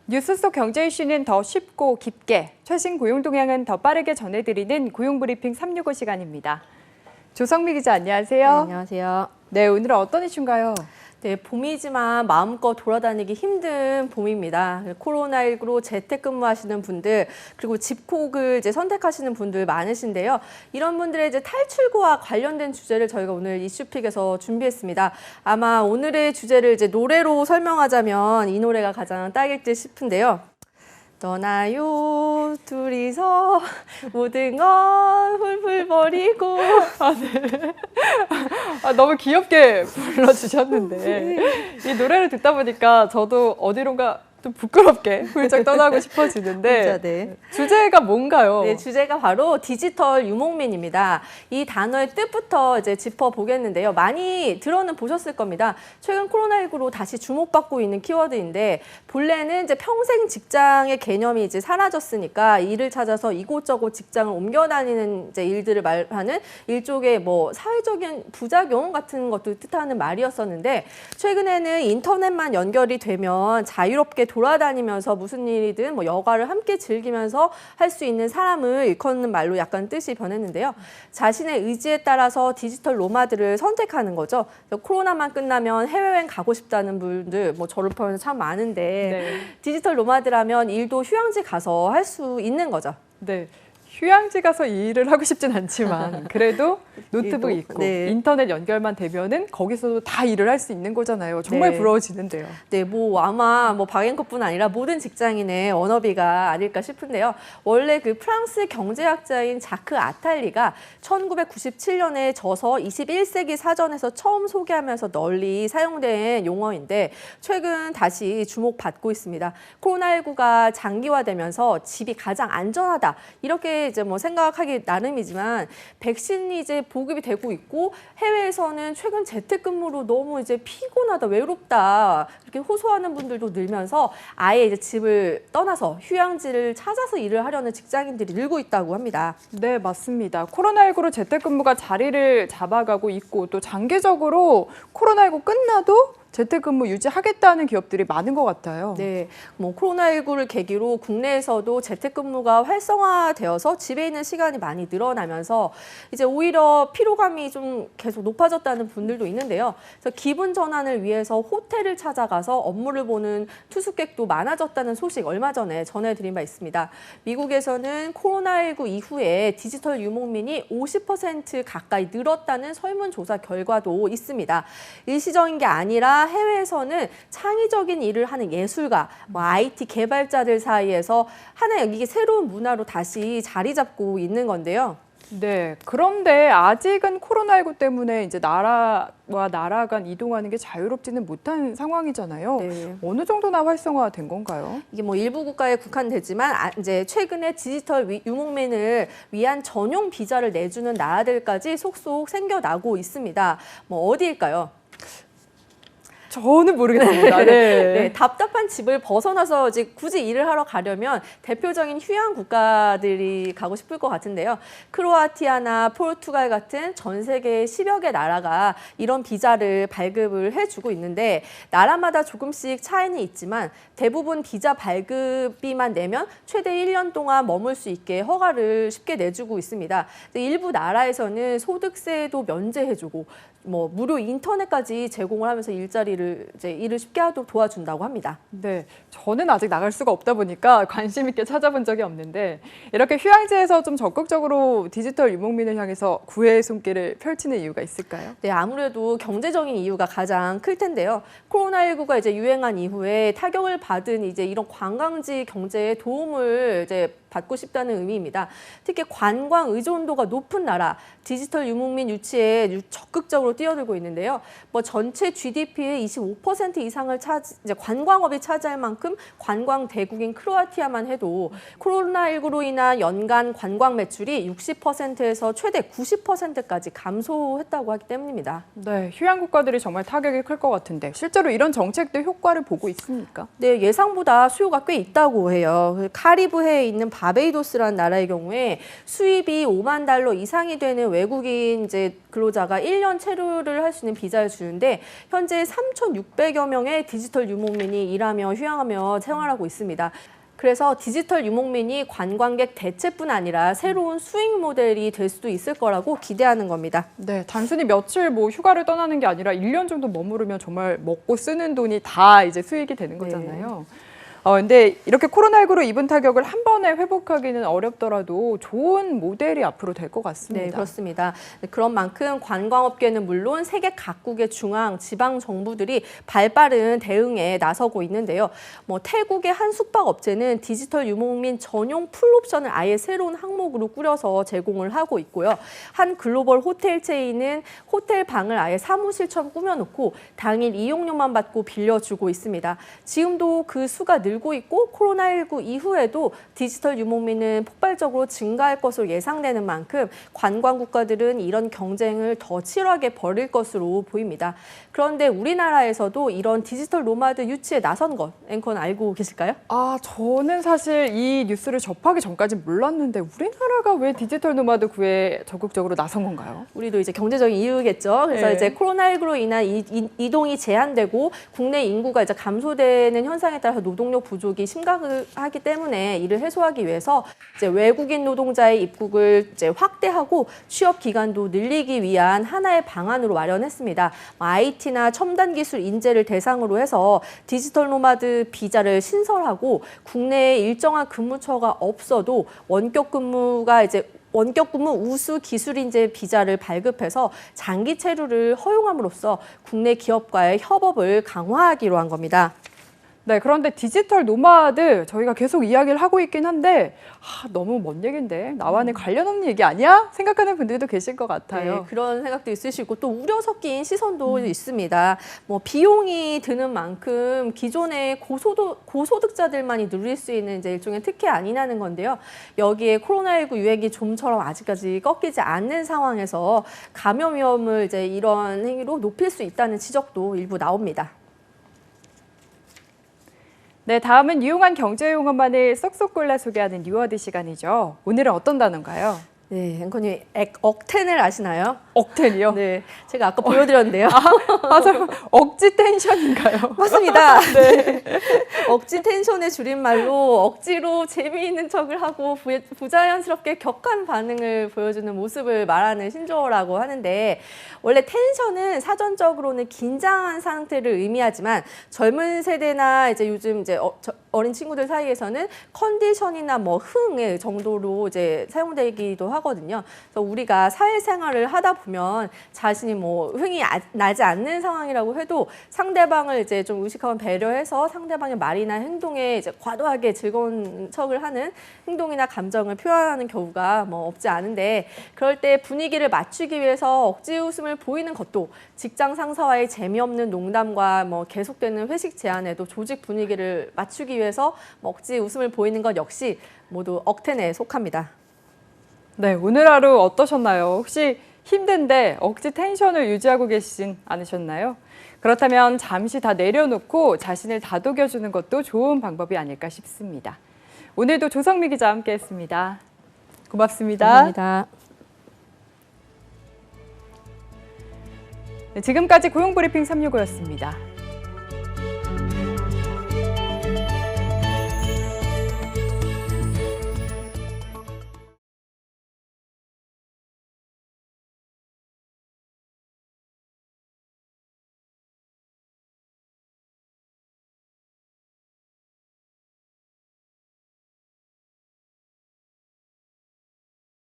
뉴스 속 경제 이슈는 더 쉽고 깊게, 최신 고용 동향은 더 빠르게 전해드리는 고용브리핑 365 시간입니다. 조성미 기자 안녕하세요. 네, 안녕하세요. 네, 오늘은 어떤 이슈인가요? 네, 봄이지만 마음껏 돌아다니기 힘든 봄입니다. 코로나19로 재택근무하시는 분들, 그리고 집콕을 선택하시는 분들 많으신데요. 이런 분들의 탈출구와 관련된 주제를 저희가 오늘 이슈픽에서 준비했습니다. 아마 오늘의 주제를 노래로 설명하자면 이 노래가 가장 딱일 듯 싶은데요. 떠나요 둘이서 모든 걸 훌훌 버리고. 너무 귀엽게 불러주셨는데 이 노래를 듣다 보니까 저도 어디론가 좀 부끄럽게 훌쩍 떠나고 싶어지는데 진짜, 네. 주제가 뭔가요? 네, 주제가 바로 디지털 유목민입니다. 이 단어의 뜻부터 짚어보겠는데요. 많이 들어는 보셨을 겁니다. 최근 코로나19로 다시 주목받고 있는 키워드인데 본래는 평생 직장의 개념이 사라졌으니까 일을 찾아서 이곳저곳 직장을 옮겨 다니는 일들을 말하는 일종의 사회적인 부작용 같은 것도 뜻하는 말이었었는데 최근에는 인터넷만 연결이 되면 자유롭게 돌아다니면서 무슨 일이든 여가를 함께 즐기면서 할 수 있는 사람을 일컫는 말로 약간 뜻이 변했는데요. 자신의 의지에 따라서 디지털 노마드를 선택하는 거죠. 코로나만 끝나면 해외여행 가고 싶다는 분들 저를 포함해서 참 많은데 네. 디지털 노마드라면 일도 휴양지 가서 할 수 있는 거죠. 네. 휴양지 가서 일을 하고 싶진 않지만 그래도 노트북 있고 네. 인터넷 연결만 되면은 거기서도 다 일을 할 수 있는 거잖아요. 정말 네. 부러워지는데요. 네, 아마 박앵커뿐 아니라 모든 직장인의 워너비가 아닐까 싶은데요. 원래 그 프랑스 경제학자인 자크 아탈리가 1997년에 저서 21세기 사전에서 처음 소개하면서 널리 사용된 용어인데 최근 다시 주목받고 있습니다. 코로나19가 장기화되면서 집이 가장 안전하다 이렇게 생각하기 나름이지만 백신이 보급이 되고 있고 해외에서는 최근 재택근무로 너무 피곤하다, 외롭다 이렇게 호소하는 분들도 늘면서 아예 집을 떠나서 휴양지를 찾아서 일을 하려는 직장인들이 늘고 있다고 합니다. 네, 맞습니다. 코로나19로 재택근무가 자리를 잡아가고 있고 또 장기적으로 코로나19 끝나도 재택근무 유지하겠다는 기업들이 많은 것 같아요. 네, 코로나19를 계기로 국내에서도 재택근무가 활성화되어서 집에 있는 시간이 많이 늘어나면서 오히려 피로감이 좀 계속 높아졌다는 분들도 있는데요. 그래서 기분 전환을 위해서 호텔을 찾아가서 업무를 보는 투숙객도 많아졌다는 소식 얼마 전에 전해드린 바 있습니다. 미국에서는 코로나19 이후에 디지털 유목민이 50% 가까이 늘었다는 설문조사 결과도 있습니다. 일시적인 게 아니라 해외에서는 창의적인 일을 하는 예술가, IT 개발자들 사이에서 하나의 이게 새로운 문화로 다시 자리 잡고 있는 건데요. 네, 그런데 아직은 코로나19 때문에 나라와 나라 간 이동하는 게 자유롭지는 못한 상황이잖아요. 네. 어느 정도나 활성화된 건가요? 이게 일부 국가에 국한되지만 최근에 디지털 유목민을 위한 전용 비자를 내주는 나라들까지 속속 생겨나고 있습니다. 어디일까요? 저는 모르겠습니다. 네. 네, 답답한 집을 벗어나서 굳이 일을 하러 가려면 대표적인 휴양 국가들이 가고 싶을 것 같은데요. 크로아티아나 포르투갈 같은 전 세계 10여 개 나라가 이런 비자를 발급을 해주고 있는데 나라마다 조금씩 차이는 있지만 대부분 비자 발급비만 내면 최대 1년 동안 머물 수 있게 허가를 쉽게 내주고 있습니다. 일부 나라에서는 소득세도 면제해주고 무료 인터넷까지 제공을 하면서 일을 쉽게 하도록 도와준다고 합니다. 네, 저는 아직 나갈 수가 없다 보니까 관심 있게 찾아본 적이 없는데 이렇게 휴양지에서 좀 적극적으로 디지털 유목민을 향해서 구애의 손길을 펼치는 이유가 있을까요? 네, 아무래도 경제적인 이유가 가장 클 텐데요. 코로나19가 유행한 이후에 타격을 받은 이런 관광지 경제에 도움을 받고 싶다는 의미입니다. 특히 관광 의존도가 높은 나라, 디지털 유목민 유치에 적극적으로 뛰어들고 있는데요. 전체 GDP의 25% 이상을 관광업이 차지할 만큼 관광 대국인 크로아티아만 해도 코로나19로 인한 연간 관광 매출이 60%에서 최대 90%까지 감소했다고 하기 때문입니다. 네, 휴양 국가들이 정말 타격이 클 것 같은데 실제로 이런 정책들 효과를 보고 있습니까? 네, 예상보다 수요가 꽤 있다고 해요. 카리브해에 있는 바베이도스라는 나라의 경우에 수입이 5만 달러 이상이 되는 외국인 이제 근로자가 1년 체류를 할 수 있는 비자를 주는데 현재 3,600여 명의 디지털 유목민이 일하며 휴양하며 생활하고 있습니다. 그래서 디지털 유목민이 관광객 대체뿐 아니라 새로운 수익 모델이 될 수도 있을 거라고 기대하는 겁니다. 네, 단순히 며칠 뭐 휴가를 떠나는 게 아니라 1년 정도 머무르면 정말 먹고 쓰는 돈이 다 이제 수익이 되는 거잖아요. 근데 이렇게 코로나19로 입은 타격을 한 번에 회복하기는 어렵더라도 좋은 모델이 앞으로 될 것 같습니다. 네, 그렇습니다. 그런 만큼 관광업계는 물론 세계 각국의 중앙, 지방 정부들이 발빠른 대응에 나서고 있는데요. 뭐 태국의 한 숙박업체는 디지털 유목민 전용 풀옵션을 아예 새로운 항목으로 꾸려서 제공을 하고 있고요. 한 글로벌 호텔 체인은 호텔 방을 아예 사무실처럼 꾸며놓고 당일 이용료만 받고 빌려주고 있습니다. 지금도 그 수가 늘고 있고 코로나19 이후에도 디지털 유목민은 폭발적으로 증가할 것으로 예상되는 만큼 관광 국가들은 이런 경쟁을 더 치열하게 벌일 것으로 보입니다. 그런데 우리나라에서도 이런 디지털 노마드 유치에 나선 것, 앵커는 알고 계실까요? 저는 사실 이 뉴스를 접하기 전까지 몰랐는데 우리나라가 왜 디지털 노마드 구에 적극적으로 나선 건가요? 우리도 이제 경제적인 이유겠죠. 그래서 네. 이제 코로나19로 인한 이동이 제한되고 국내 인구가 이제 감소되는 현상에 따라서 노동력 부족이 심각하기 때문에 이를 해소하기 위해서 이제 외국인 노동자의 입국을 이제 확대하고 취업 기간도 늘리기 위한 하나의 방안으로 마련했습니다. IT나 첨단 기술 인재를 대상으로 해서 디지털 노마드 비자를 신설하고 국내에 일정한 근무처가 없어도 원격 근무 우수 기술 인재 비자를 발급해서 장기 체류를 허용함으로써 국내 기업과의 협업을 강화하기로 한 겁니다. 네, 그런데 디지털 노마드 저희가 계속 이야기를 하고 있긴 한데 너무 먼 얘기인데 나와는 관련 없는 얘기 아니야? 생각하는 분들도 계실 것 같아요. 네, 그런 생각도 있으시고 또 우려 섞인 시선도 있습니다. 뭐 비용이 드는 만큼 기존의 고소득자들만이 누릴 수 있는 이제 일종의 특혜 아니냐는 건데요. 여기에 코로나19 유행이 좀처럼 아직까지 꺾이지 않는 상황에서 감염 위험을 이제 이런 행위로 높일 수 있다는 지적도 일부 나옵니다. 네, 다음은 유용한 경제 용어만을 쏙쏙 골라 소개하는 뉴워드 시간이죠. 오늘은 어떤 단어인가요? 네, 앵커님 억텐을 아시나요? 억텐이요? 네, 제가 아까 보여드렸는데요. 맞아요. 억지 텐션인가요? 맞습니다. 네. 억지 텐션의 줄임말로 억지로 재미있는 척을 하고 부자연스럽게 격한 반응을 보여주는 모습을 말하는 신조어라고 하는데 원래 텐션은 사전적으로는 긴장한 상태를 의미하지만 젊은 세대나 이제 요즘 이제 어린 친구들 사이에서는 컨디션이나 뭐 흥의 정도로 이제 사용되기도 하거든요. 그래서 우리가 사회생활을 하다 보면 자신이 뭐 흥이 나지 않는 상황이라고 해도 상대방을 이제 좀 의식하면 배려해서 상대방의 말이나 행동에 이제 과도하게 즐거운 척을 하는 행동이나 감정을 표현하는 경우가 뭐 없지 않은데 그럴 때 분위기를 맞추기 위해서 억지 웃음을 보이는 것도 직장 상사와의 재미없는 농담과 뭐 계속되는 회식 제안에도 조직 분위기를 맞추기 위해서 뭐 억지 웃음을 보이는 것 역시 모두 억텐에 속합니다. 네, 오늘 하루 어떠셨나요? 혹시 힘든데 억지 텐션을 유지하고 계시진 않으셨나요? 그렇다면 잠시 다 내려놓고 자신을 다독여주는 것도 좋은 방법이 아닐까 싶습니다. 오늘도 조성미 기자와 함께했습니다. 고맙습니다. 감사합니다. 네, 지금까지 고용브리핑 365였습니다.